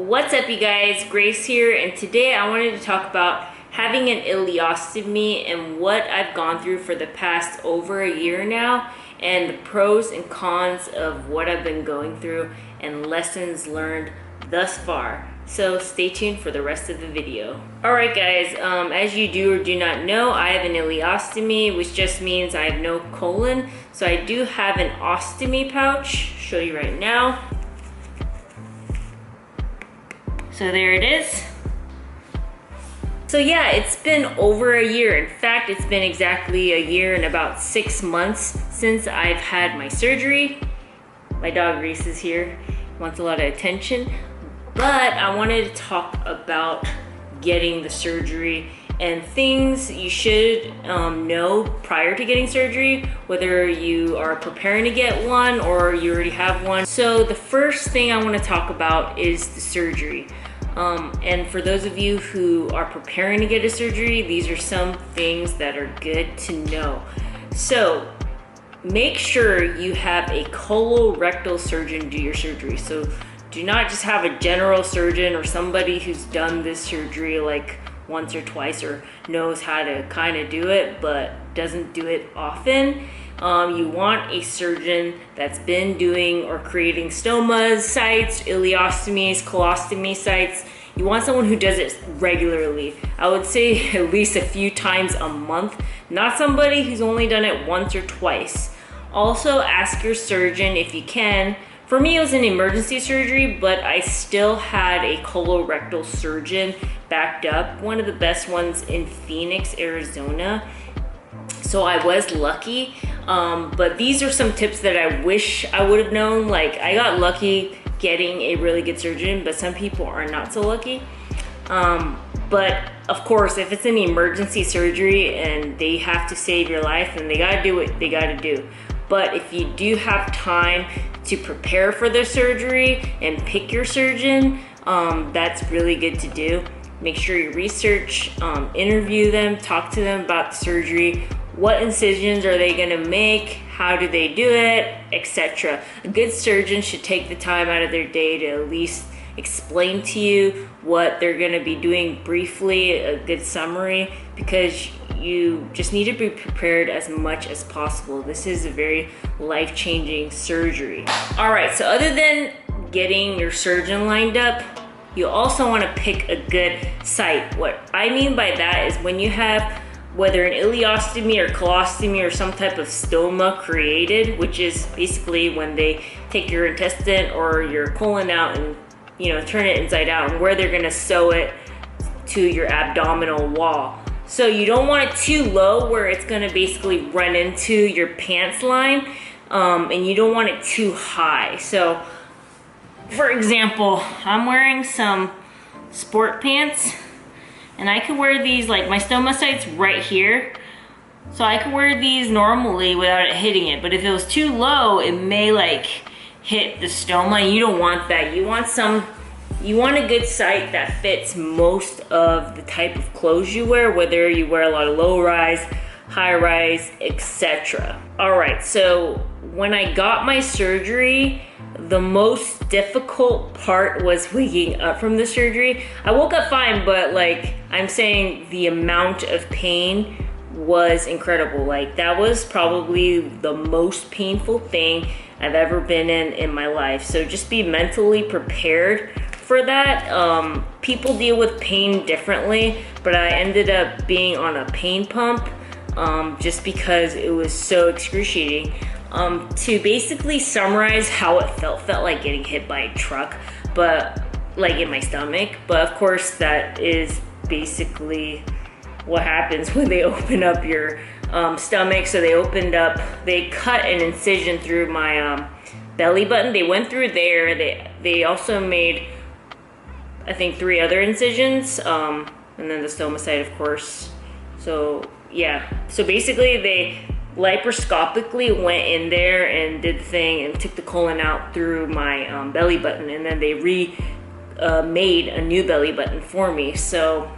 What's up, you guys? Grace here, and today I wanted to talk about having an ileostomy and what I've gone through for the past over a year now, and the pros and cons of what I've been going through and lessons learned thus far. So stay tuned for the rest of the video. Alright guys, as you do or do not know, I have an ileostomy, which just means I have no colon. So I do have an ostomy pouch, show you right now. So there it is. So yeah, it's been over a year. In fact, it's been exactly a year and about 6 months since I've had my surgery. My dog Reese is here, wants a lot of attention. But I wanted to talk about getting the surgery and things you should know prior to getting surgery, whether you are preparing to get one or you already have one. So the first thing I want to talk about is the surgery. And for those of you who are preparing to get a surgery, these are some things that are good to know. So make sure you have a colorectal surgeon do your surgery. So do not just have a general surgeon or somebody who's done this surgery like once or twice or knows how to kind of do it but doesn't do it often. You want a surgeon that's been doing or creating stomas sites, ileostomies, colostomy sites. You want someone who does it regularly. I would say at least a few times a month, not somebody who's only done it once or twice. Also ask your surgeon if you can. For me, it was an emergency surgery, but I still had a colorectal surgeon backed up, one of the best ones in Phoenix, Arizona. So I was lucky, but these are some tips that I wish I would have known. Like, I got lucky getting a really good surgeon, but some people are not so lucky. But of course, if it's an emergency surgery and they have to save your life, then they gotta do what they gotta do. But if you do have time to prepare for the surgery and pick your surgeon, that's really good to do. Make sure you research, interview them, talk to them about the surgery. What incisions are they gonna make? How do they do it? Etc. A good surgeon should take the time out of their day to at least explain to you what they're gonna be doing briefly, a good summary, because you just need to be prepared as much as possible. This is a very life-changing surgery. All right, so other than getting your surgeon lined up, you also wanna pick a good site. What I mean by that is when you have whether an ileostomy or colostomy or some type of stoma created, which is basically when they take your intestine or your colon out and turn it inside out, and where they're gonna sew it to your abdominal wall. So you don't want it too low where it's gonna basically run into your pants line, and you don't want it too high. So for example, I'm wearing some sport pants, and I could wear these, like my stoma site's right here. So I could wear these normally without it hitting it, but if it was too low, it may like hit the stoma. You don't want that. You want a good site that fits most of the type of clothes you wear, whether you wear a lot of low rise, high rise, etc. All right, so when I got my surgery, the most difficult part was waking up from the surgery. I woke up fine, but like I'm saying, the amount of pain was incredible. Like, that was probably the most painful thing I've ever been in my life. So just be mentally prepared for that. People deal with pain differently, but I ended up being on a pain pump just because it was so excruciating. To basically summarize how it felt like getting hit by a truck, but like in my stomach. But of course, that is basically what happens when they open up your stomach. So they cut an incision through my belly button. They went through there. They also made, I think, 3 other incisions, and then the stoma site, of course. So yeah, so basically they laparoscopically went in there and did the thing and took the colon out through my belly button, and then they made a new belly button for me. So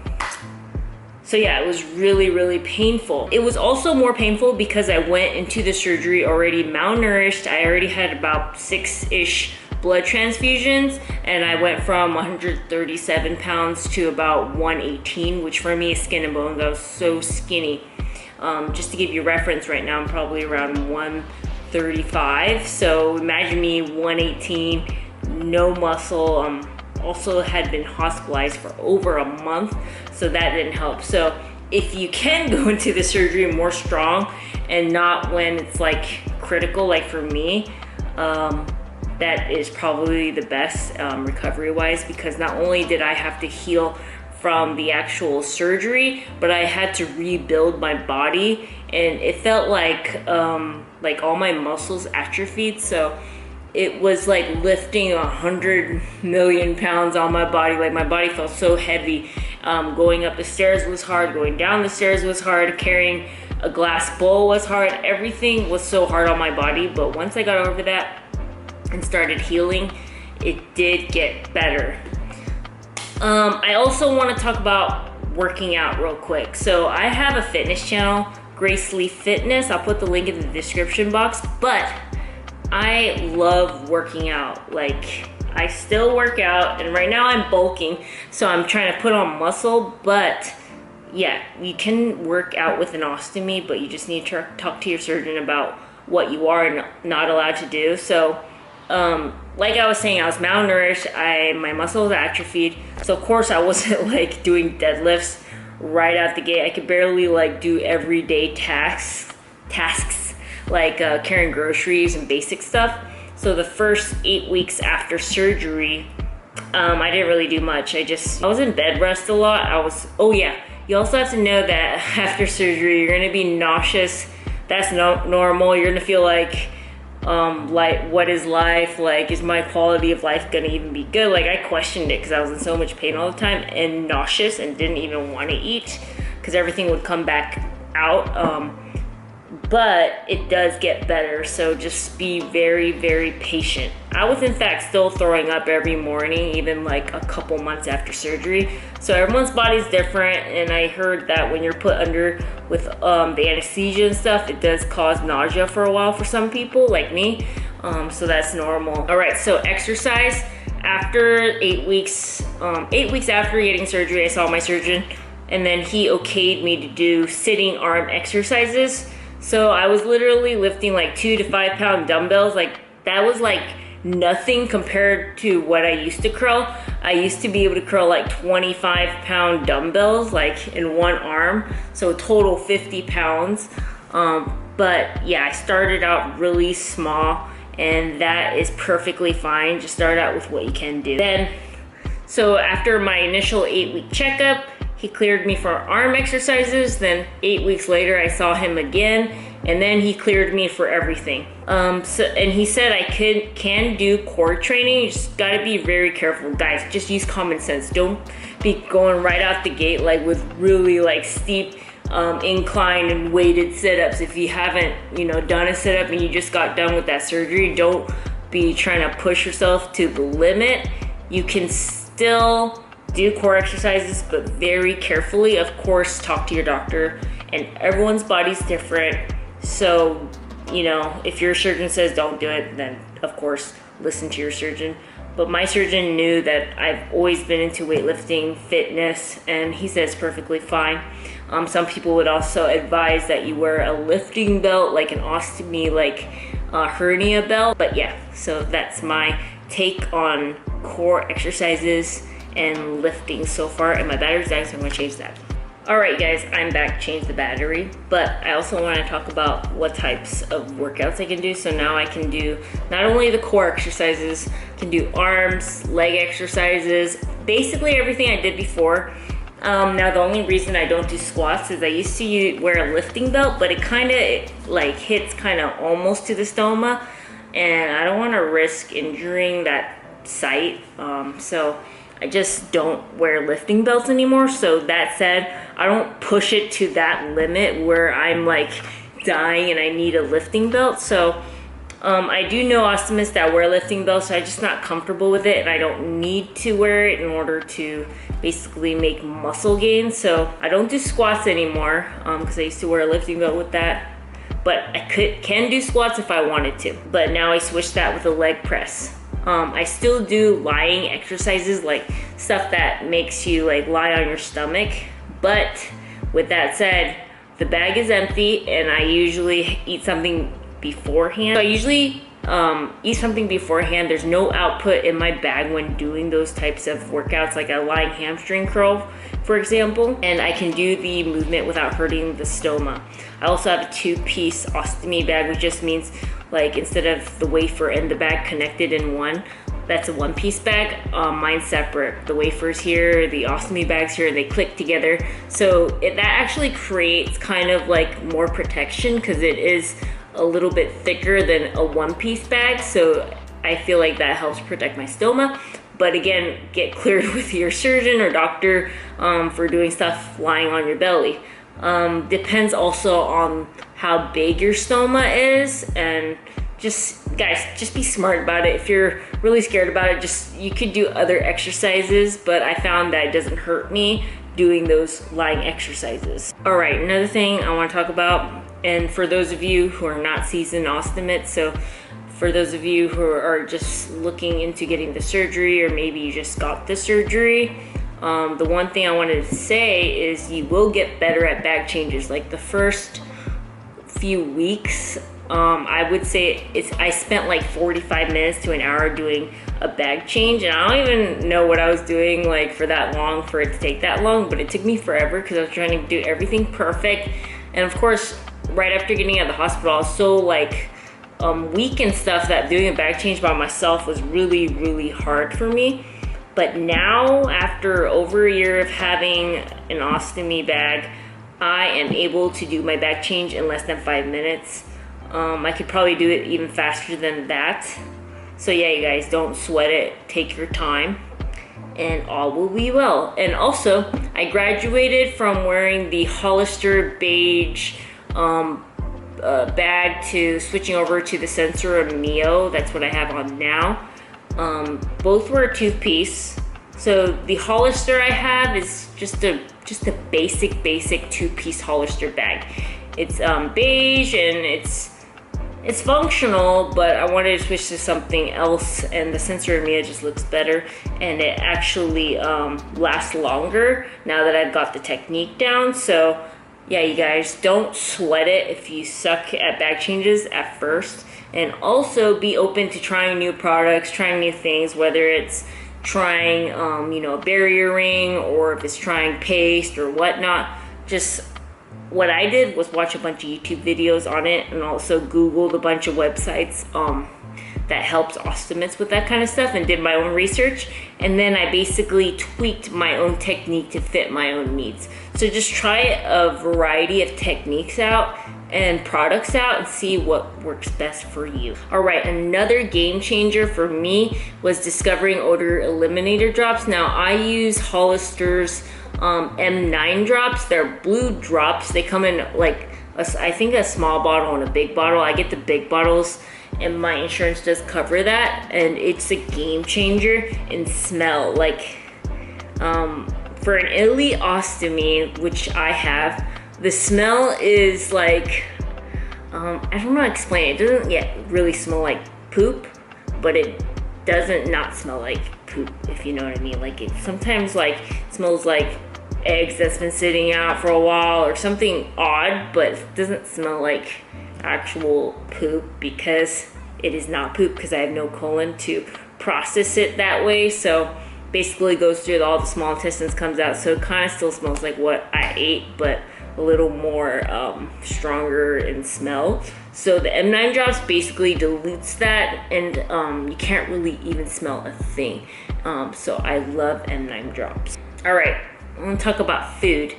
yeah, it was really painful. It was also more painful because I went into the surgery already malnourished. I already had about 6-ish blood transfusions, and I went from 137 pounds to about 118, which for me is skin and bones. I was so skinny. Just to give you reference, right now I'm probably around 135. So imagine me 118, no muscle. Also had been hospitalized for over a month, so that didn't help. So if you can go into the surgery more strong and not when it's like critical, like for me, that is probably the best recovery wise, because not only did I have to heal from the actual surgery, but I had to rebuild my body, and it felt like all my muscles atrophied. So it was like lifting 100 million pounds on my body. Like my body felt so heavy. Going up the stairs was hard, going down the stairs was hard, carrying a glass bowl was hard. Everything was so hard on my body. But once I got over that and started healing, it did get better. I also want to talk about working out real quick. So I have a fitness channel, Grace Lee Fitness. I'll put the link in the description box, but I love working out. Like, I still work out, and right now I'm bulking, so I'm trying to put on muscle. But yeah, you can work out with an ostomy, but you just need to talk to your surgeon about what you are not allowed to do. So like I was saying, I was malnourished, my muscles atrophied, so of course I wasn't like doing deadlifts right out the gate. I could barely like do everyday tasks like carrying groceries and basic stuff. So the first 8 weeks after surgery, I didn't really do much. I was in bed rest a lot. Oh yeah, you also have to know that after surgery you're gonna be nauseous. That's normal. You're gonna feel like what is life? Like, is my quality of life gonna even be good? Like, I questioned it because I was in so much pain all the time and nauseous and didn't even want to eat because everything would come back out. But it does get better, so just be very, very patient. I was in fact still throwing up every morning, even like a couple months after surgery. So everyone's body's different, and I heard that when you're put under with the anesthesia and stuff, it does cause nausea for a while for some people, like me. So that's normal. All right, so exercise. After 8 weeks, 8 weeks after getting surgery, I saw my surgeon, and then he okayed me to do sitting arm exercises. So I was literally lifting like 2 to 5 pound dumbbells. Like, that was like nothing compared to what I used to curl. I used to be able to curl like 25 pound dumbbells like in one arm, so total 50 pounds. But yeah, I started out really small, and that is perfectly fine. Just start out with what you can do. So after my initial 8-week checkup, he cleared me for arm exercises. Then 8 weeks later, I saw him again, and then he cleared me for everything. And he said I can do core training. You just gotta be very careful, guys. Just use common sense. Don't be going right out the gate like with really like steep incline and weighted sit-ups. If you haven't, done a sit-up and you just got done with that surgery, don't be trying to push yourself to the limit. You can still do core exercises, but very carefully. Of course, talk to your doctor, and everyone's body's different. So, if your surgeon says don't do it, then of course, listen to your surgeon. But my surgeon knew that I've always been into weightlifting, fitness, and he says perfectly fine. Some people would also advise that you wear a lifting belt, like an ostomy, like a hernia belt. But yeah, so that's my take on core exercises and lifting so far, and my battery's dying, so I'm gonna change that. All right, guys, I'm back, changed the battery, but I also want to talk about what types of workouts I can do. So now I can do not only the core exercises, I can do arms, leg exercises, basically everything I did before. Now the only reason I don't do squats is I used to wear a lifting belt, but it kind of like hits kind of almost to the stoma, and I don't want to risk injuring that site. So I just don't wear lifting belts anymore. So that said, I don't push it to that limit where I'm like dying and I need a lifting belt. So I do know ostomists that wear lifting belts, so I'm just not comfortable with it, and I don't need to wear it in order to basically make muscle gain. So I don't do squats anymore because I used to wear a lifting belt with that. But I can do squats if I wanted to. But now I switched that with a leg press. I still do lying exercises, like stuff that makes you like lie on your stomach. But with that said, the bag is empty and I usually eat something beforehand. So I usually eat something beforehand. There's no output in my bag when doing those types of workouts, like a lying hamstring curl, for example, and I can do the movement without hurting the stoma. I also have a 2-piece ostomy bag, which just means like instead of the wafer and the bag connected in one, that's a 1-piece bag. Mine's separate. The wafer's here, the ostomy bag's here, they click together. So that actually creates kind of like more protection because it is a little bit thicker than a 1-piece bag. So I feel like that helps protect my stoma. But again, get cleared with your surgeon or doctor for doing stuff lying on your belly. Depends also on how big your stoma is, and guys, just be smart about it. If you're really scared about it, you could do other exercises, but I found that it doesn't hurt me doing those lying exercises. All right, another thing I want to talk about, and for those of you who are not seasoned ostomates, so for those of you who are just looking into getting the surgery, or maybe you just got the surgery, the one thing I wanted to say is you will get better at bag changes. Like the first few weeks, I would say I spent like 45 minutes to an hour doing a bag change, and I don't even know what I was doing like for that long, for it to take that long, but it took me forever because I was trying to do everything perfect. And of course, right after getting out of the hospital, I was so like weak and stuff that doing a bag change by myself was really, really hard for me. But now, after over a year of having an ostomy bag, I am able to do my bag change in less than 5 minutes. I could probably do it even faster than that. So yeah, you guys, don't sweat it. Take your time and all will be well. And also, I graduated from wearing the Hollister beige bag to switching over to the Sensor Mio. That's what I have on now. Both were a 2-piece. So the Hollister I have is just a basic 2-piece Hollister bag. It's beige and it's functional, but I wanted to switch to something else, and the Sensor Mio just looks better, and it actually lasts longer now that I've got the technique down. So yeah, you guys, don't sweat it if you suck at bag changes at first, and also be open to trying new products, trying new things, whether it's trying a barrier ring, or if it's trying paste or whatnot. Just what I did was watch a bunch of YouTube videos on it, and also Googled a bunch of websites that helps ostomates with that kind of stuff, and did my own research, and then I basically tweaked my own technique to fit my own needs. So just try a variety of techniques out and products out and see what works best for you. All right, another game changer for me was discovering odor eliminator drops. Now I use Hollister's M9 drops. They're blue drops. They come in like I think a small bottle and a big bottle. I get the big bottles and my insurance does cover that, and it's a game changer in smell. Like for an ileostomy, which I have, the smell is like I don't know how to explain it. It doesn't yet really smell like poop, but it doesn't not smell like poop, if you know what I mean. Like it sometimes like smells like eggs that's been sitting out for a while or something odd, but it doesn't smell like actual poop, because it is not poop, because I have no colon to process it that way. So basically goes through all the small intestines, comes out, so it kind of still smells like what I ate, but a little more stronger in smell. So the M9 drops basically dilutes that, and you can't really even smell a thing. So I love M9 drops. All right, I'm gonna talk about food.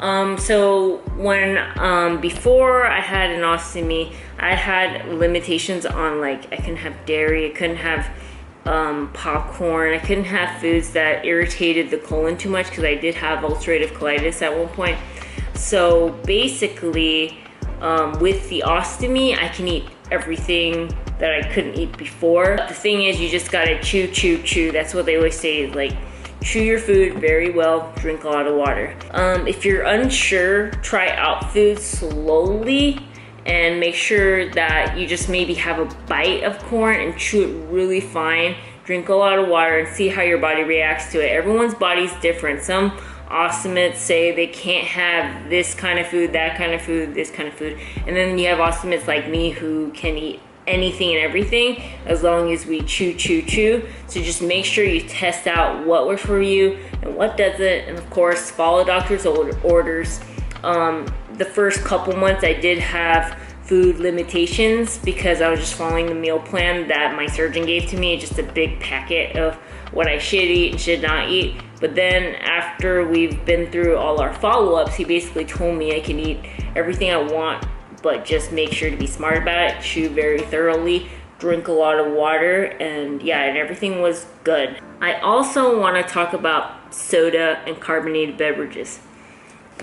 So when before I had an ostomy, I had limitations on, like, I couldn't have dairy, I couldn't have popcorn, I couldn't have foods that irritated the colon too much, because I did have ulcerative colitis at one point. So basically, with the ostomy, I can eat everything that I couldn't eat before. The thing is, you just gotta chew. That's what they always say, like, chew your food very well, drink a lot of water. If you're unsure, try out food slowly and make sure that you just maybe have a bite of corn and chew it really fine. Drink a lot of water and see how your body reacts to it. Everyone's body's different. Some ostomates say they can't have this kind of food, that kind of food, this kind of food. And then you have ostomates like me who can eat anything and everything as long as we chew. So just make sure you test out what works for you and what doesn't. And of course, follow doctor's orders. The first couple months I did have food limitations because I was just following the meal plan that my surgeon gave to me, just a big packet of what I should eat and should not eat. But then after we've been through all our follow-ups, he basically told me I can eat everything I want, but just make sure to be smart about it, chew very thoroughly, drink a lot of water, and yeah, and everything was good. I also want to talk about soda and carbonated beverages.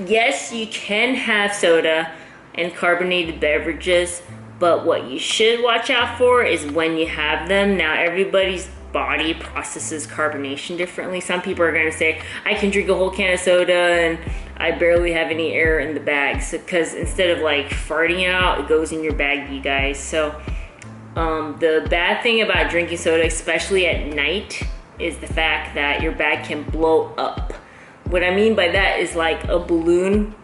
Yes, you can have soda and carbonated beverages, but what you should watch out for is when you have them. Now, everybody's body processes carbonation differently. Some people are going to say, I can drink a whole can of soda and I barely have any air in the bag. So, because instead of like farting out, it goes in your bag, you guys. So the bad thing about drinking soda, especially at night, is the fact that your bag can blow up. What I mean by that is like a balloon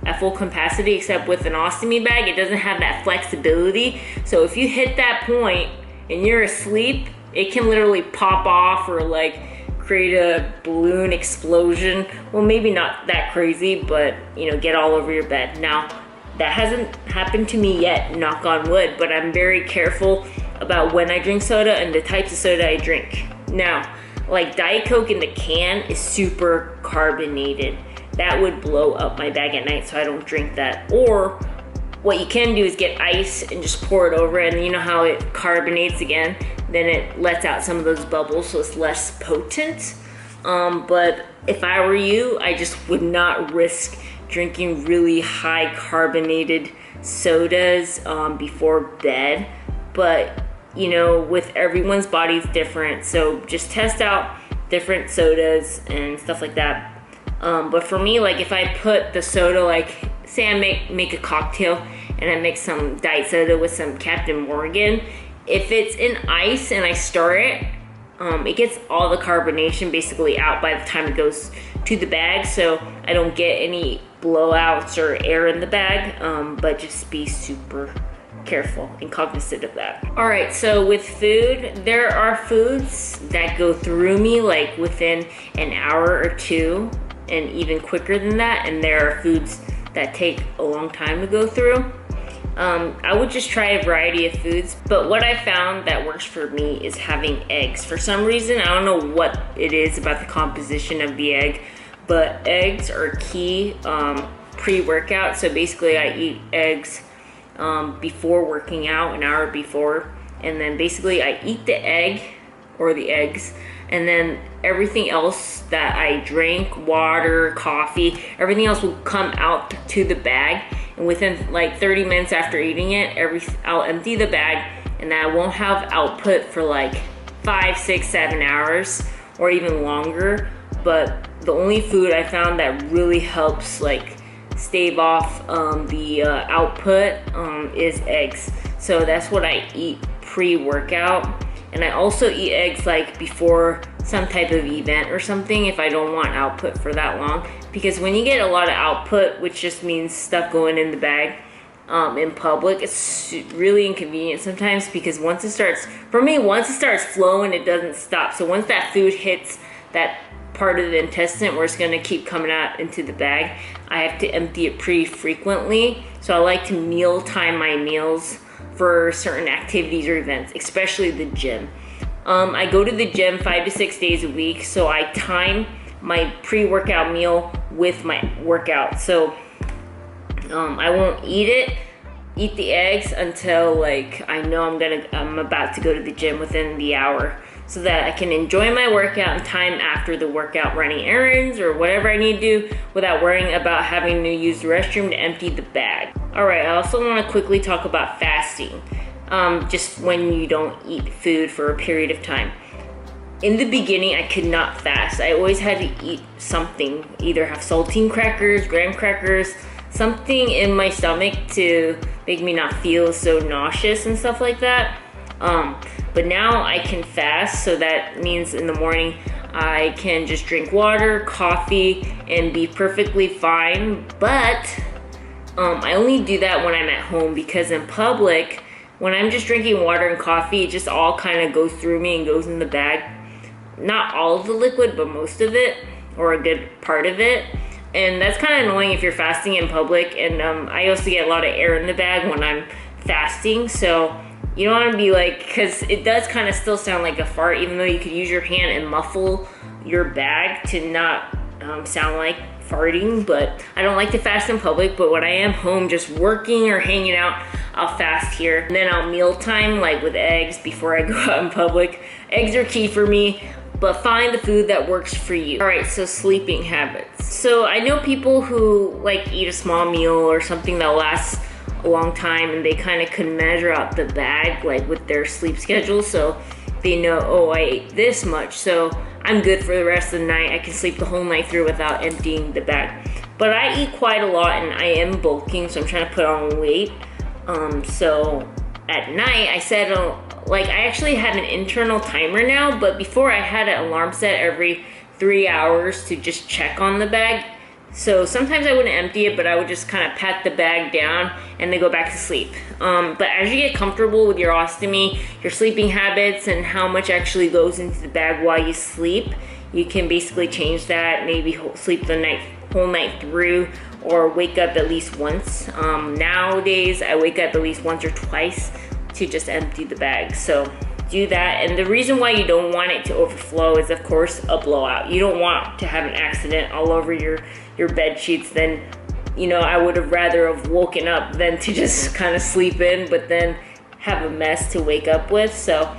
at full capacity, except with an ostomy bag, it doesn't have that flexibility. So if you hit that point and you're asleep, it can literally pop off or like create a balloon explosion. Well, maybe not that crazy, but you know, get all over your bed. Now, that hasn't happened to me yet, knock on wood, but I'm very careful about when I drink soda and the types of soda I drink. Now, like Diet Coke in the can is super carbonated. That would blow up my bag at night, so I don't drink that. Or what you can do is get ice and just pour it over it, and you know how it carbonates again, then it lets out some of those bubbles, so it's less potent. But if I were you, I just would not risk drinking really high carbonated sodas before bed. But you know, with everyone's body's different, so just test out different sodas and stuff like that. But for me, like if I put the soda, like say I make a cocktail and I make some diet soda with some Captain Morgan, if it's in ice and I stir it, it gets all the carbonation basically out by the time it goes to the bag, so I don't get any blowouts or air in the bag, but just be super careful and cognizant of that. All right, so with food, there are foods that go through me like within an hour or two, and even quicker than that, and there are foods that take a long time to go through. I would just try a variety of foods, but what I found that works for me is having eggs. For some reason, I don't know what it is about the composition of the egg, but eggs are key pre-workout. So basically I eat eggs before working out, an hour before, and then basically I eat the egg or the eggs, and then everything else that I drink, water, coffee, everything else will come out to the bag. And within like 30 minutes after eating it, I'll empty the bag, and I won't have output for like 5, 6, 7 hours or even longer. But the only food I found that really helps like stave off the output is eggs. So that's what I eat pre-workout. And I also eat eggs like before some type of event or something if I don't want output for that long. Because when you get a lot of output, which just means stuff going in the bag in public, it's really inconvenient sometimes, because once it starts flowing, it doesn't stop. So once that food hits that part of the intestine where it's going to keep coming out into the bag, I have to empty it pretty frequently. So I like to meal time my meals for certain activities or events, especially the gym. I go to the gym 5 to 6 days a week, so I time my pre-workout meal with my workout. So I won't eat the eggs until like I know I'm about to go to the gym within the hour, so that I can enjoy my workout in time after the workout, running errands or whatever I need to do without worrying about having to use the restroom to empty the bag. All right, I also want to quickly talk about fasting, just when you don't eat food for a period of time. In the beginning, I could not fast. I always had to eat something, either have saltine crackers, graham crackers, something in my stomach to make me not feel so nauseous and stuff like that. But now I can fast, so that means in the morning I can just drink water, coffee, and be perfectly fine. But I only do that when I'm at home, because in public, when I'm just drinking water and coffee, it just all kind of goes through me and goes in the bag. Not all of the liquid, but most of it, or a good part of it. And that's kind of annoying if you're fasting in public. And I also get a lot of air in the bag when I'm fasting. So you don't want to be like, because it does kind of still sound like a fart, even though you could use your hand and muffle your bag to not sound like farting. But I don't like to fast in public, but when I am home just working or hanging out, I'll fast here. And then I'll mealtime, like with eggs, before I go out in public. Eggs are key for me, but find the food that works for you. All right, so sleeping habits. So I know people who like eat a small meal or something that lasts a long time, and they kind of can measure out the bag like with their sleep schedule, so they know, oh, I ate this much, so I'm good for the rest of the night. I can sleep the whole night through without emptying the bag. But I eat quite a lot, and I am bulking, so I'm trying to put on weight. So at night I set like, I actually have an internal timer now, but before I had an alarm set every 3 hours to just check on the bag. So sometimes I wouldn't empty it, but I would just kind of pat the bag down and then go back to sleep. But as you get comfortable with your ostomy, your sleeping habits, and how much actually goes into the bag while you sleep, you can basically change that. Maybe sleep the whole night through, or wake up at least once. Nowadays, I wake up at least once or twice to just empty the bag. So do that. And the reason why you don't want it to overflow is, of course, a blowout. You don't want to have an accident all over your bed sheets. Then, you know, I would have rather have woken up than to just kind of sleep in, but then have a mess to wake up with. So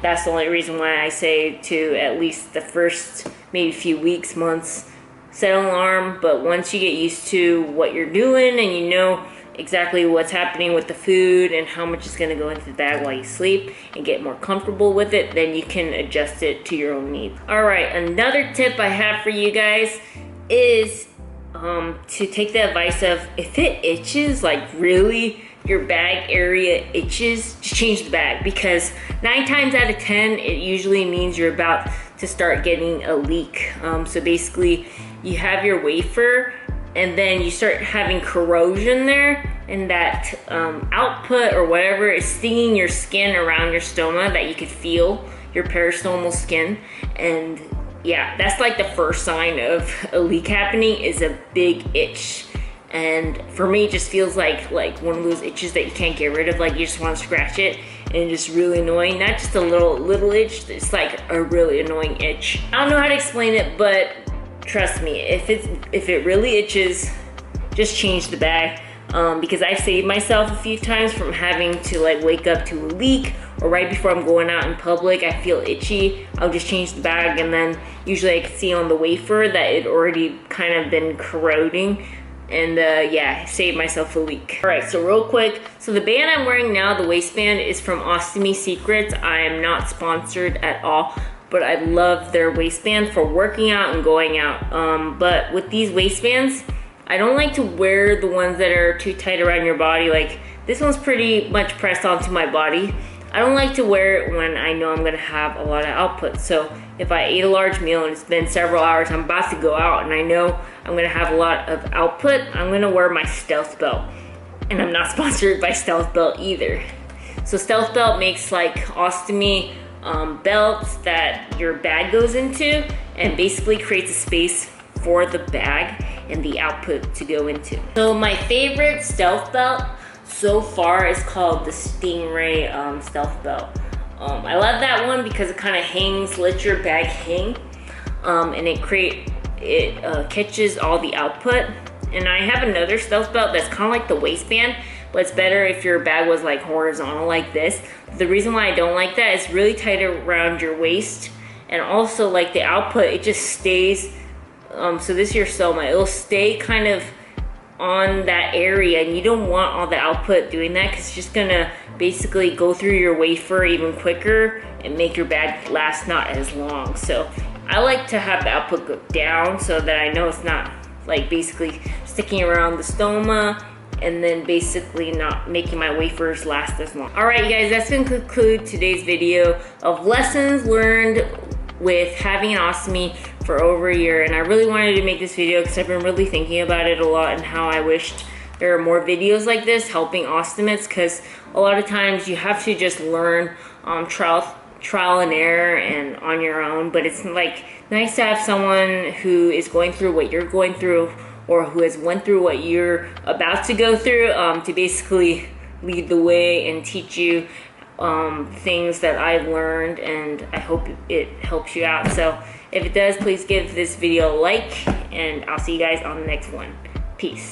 that's the only reason why I say to at least the first maybe few weeks, months, set an alarm. But once you get used to what you're doing and you know exactly what's happening with the food and how much is going to go into the bag while you sleep, and get more comfortable with it, then you can adjust it to your own needs. All right, another tip I have for you guys is to take the advice of, if it itches, like really your bag area itches, just change the bag, because 9 times out of 10 it usually means you're about to start getting a leak. So basically you have your wafer and then you start having corrosion there, and that output or whatever is stinging your skin around your stoma that you could feel, your peristomal skin. And yeah, that's like the first sign of a leak happening, is a big itch. And for me, it just feels like one of those itches that you can't get rid of, like you just want to scratch it, and just really annoying. Not just a little itch, it's like a really annoying itch. I don't know how to explain it, but trust me, if it really itches, just change the bag. Because I saved myself a few times from having to like wake up to a leak, or right before I'm going out in public, I feel itchy. I'll just change the bag, and then usually I can see on the wafer that it already kind of been corroding. And yeah, saved myself a leak. All right, so real quick. So the band I'm wearing now, the waistband, is from Ostomy Secrets. I am not sponsored at all, but I love their waistband for working out and going out. But with these waistbands, I don't like to wear the ones that are too tight around your body. Like this one's pretty much pressed onto my body. I don't like to wear it when I know I'm gonna have a lot of output. So if I ate a large meal and it's been several hours, I'm about to go out and I know I'm gonna have a lot of output, I'm gonna wear my Stealth Belt. And I'm not sponsored by Stealth Belt either. So Stealth Belt makes like ostomy belts that your bag goes into, and basically creates a space for the bag and the output to go into. So my favorite Stealth Belt so far is called the Stingray Stealth Belt. I love that one because it kind of hangs, lets your bag hang, and it catches all the output. And I have another Stealth Belt that's kind of like the waistband, but it's better if your bag was like horizontal like this. The reason why I don't like that is really tight around your waist, and also like the output, it just stays, so this is your stoma, it'll stay kind of on that area, and you don't want all the output doing that, because it's just gonna basically go through your wafer even quicker and make your bag last not as long. So I like to have the output go down so that I know it's not like basically sticking around the stoma and then basically not making my wafers last as long. All right, you guys, that's gonna conclude today's video of lessons learned with having an ostomy for over a year. And I really wanted to make this video because I've been really thinking about it a lot and how I wished there are more videos like this helping ostomates, because a lot of times you have to just learn trial and error and on your own. But it's like nice to have someone who is going through what you're going through, or who has went through what you're about to go through, to basically lead the way and teach you things that I've learned, and I hope it helps you out. So if it does, please give this video a like, and I'll see you guys on the next one. Peace.